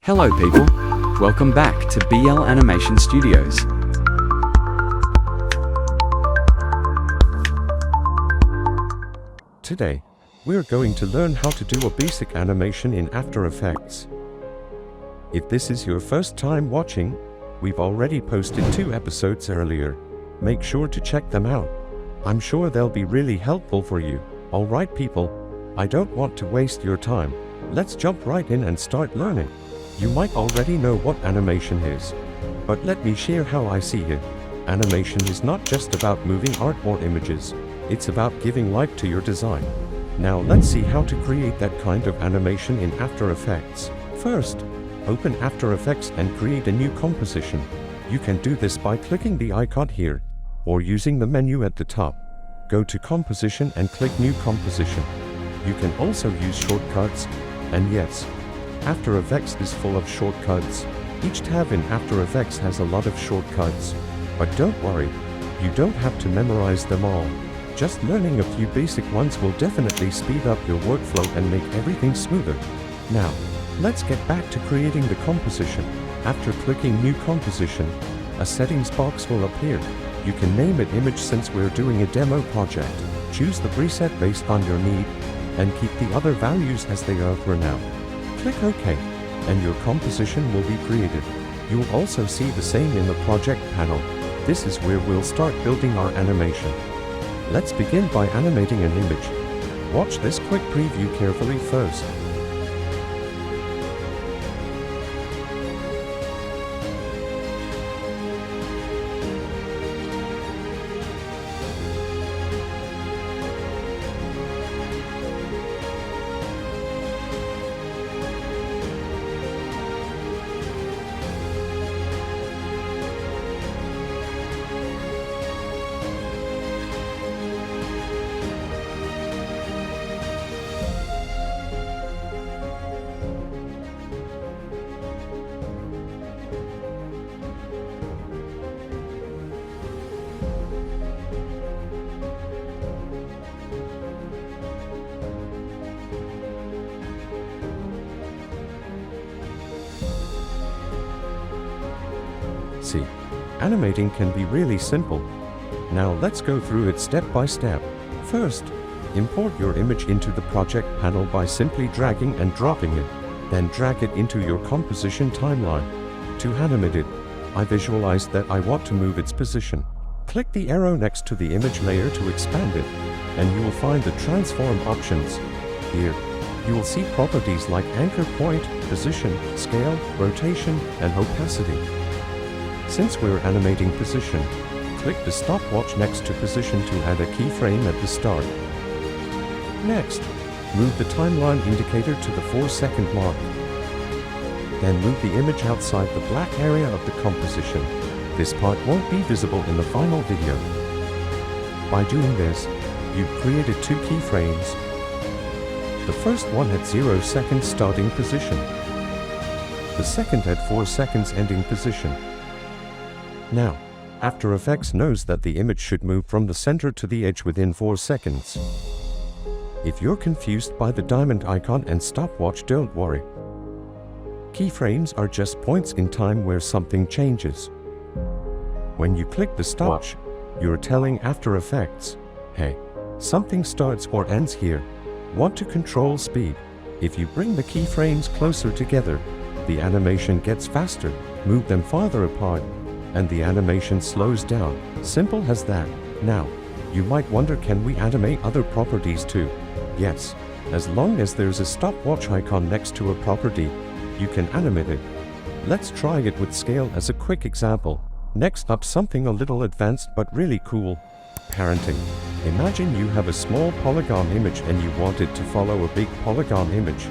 Hello people, welcome back to BL Animation Studios. Today, we're going to learn how to do a basic animation in After Effects. If this is your first time watching, we've already posted 2 episodes earlier. Make sure to check them out. I'm sure they'll be really helpful for you. Alright people, I don't want to waste your time. Let's jump right in and start learning. You might already know what animation is, but let me share how I see it. Animation is not just about moving art or images, it's about giving life to your design. Now let's see how to create that kind of animation in After Effects. First, open After Effects and create a new composition. You can do this by clicking the icon here, or using the menu at the top. Go to Composition and click New Composition. You can also use shortcuts, and yes, After Effects is full of shortcuts. Each tab in After Effects has a lot of shortcuts. But don't worry, you don't have to memorize them all. Just learning a few basic ones will definitely speed up your workflow and make everything smoother. Now, let's get back to creating the composition. After clicking New Composition, a settings box will appear. You can name it Image since we're doing a demo project. Choose the preset based on your need, and keep the other values as they are for now. Click OK, and your composition will be created. You'll also see the same in the project panel. This is where we'll start building our animation. Let's begin by animating an image. Watch this quick preview carefully first. See, animating can be really simple. Now let's go through it step by step. First, import your image into the project panel by simply dragging and dropping it. Then drag it into your composition timeline. To animate it, I visualized that I want to move its position. Click the arrow next to the image layer to expand it, and you will find the transform options. Here, you will see properties like anchor point, position, scale, rotation, and opacity. Since we're animating position, click the stopwatch next to position to add a keyframe at the start. Next, move the timeline indicator to the 4-second mark. Then move the image outside the black area of the composition. This part won't be visible in the final video. By doing this, you've created 2 keyframes. The first one at 0 seconds starting position. The second at 4 seconds ending position. Now, After Effects knows that the image should move from the center to the edge within 4 seconds. If you're confused by the diamond icon and stopwatch, don't worry. Keyframes are just points in time where something changes. When you click the stopwatch, you're telling After Effects, hey, something starts or ends here. Want to control speed? If you bring the keyframes closer together, the animation gets faster. Move them farther apart, and the animation slows down. Simple as that. Now, you might wonder, can we animate other properties too? Yes, as long as there's a stopwatch icon next to a property, you can animate it. Let's try it with scale as a quick example. Next up, something a little advanced but really cool. Parenting. Imagine you have a small polygon image and you want it to follow a big polygon image.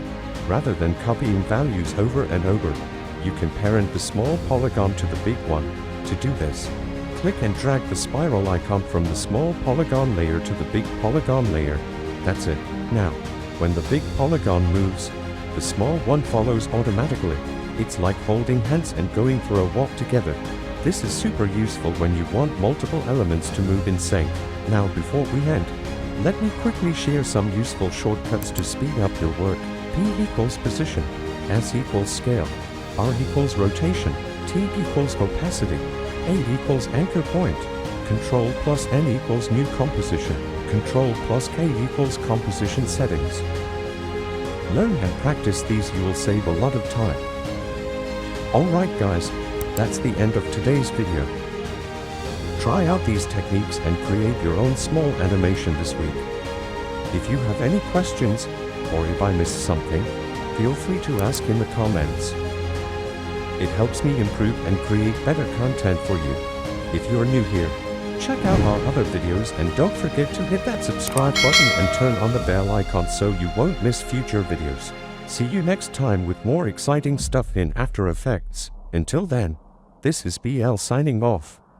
Rather than copying values over and over, you can parent the small polygon to the big one. To do this, click and drag the spiral icon from the small polygon layer to the big polygon layer. That's it. Now, when the big polygon moves, the small one follows automatically. It's like holding hands and going for a walk together. This is super useful when you want multiple elements to move in sync. Now before we end, let me quickly share some useful shortcuts to speed up your work. P equals position, S equals scale, R equals rotation, T equals opacity, A equals anchor point, Control plus N equals new composition, Control plus K equals composition settings. Learn and practice these, you will save a lot of time. Alright guys, that's the end of today's video. Try out these techniques and create your own small animation this week. If you have any questions, or if I missed something, feel free to ask in the comments. It helps me improve and create better content for you. If you're new here, check out our other videos and don't forget to hit that subscribe button and turn on the bell icon so you won't miss future videos. See you next time with more exciting stuff in After Effects. Until then, this is BL signing off.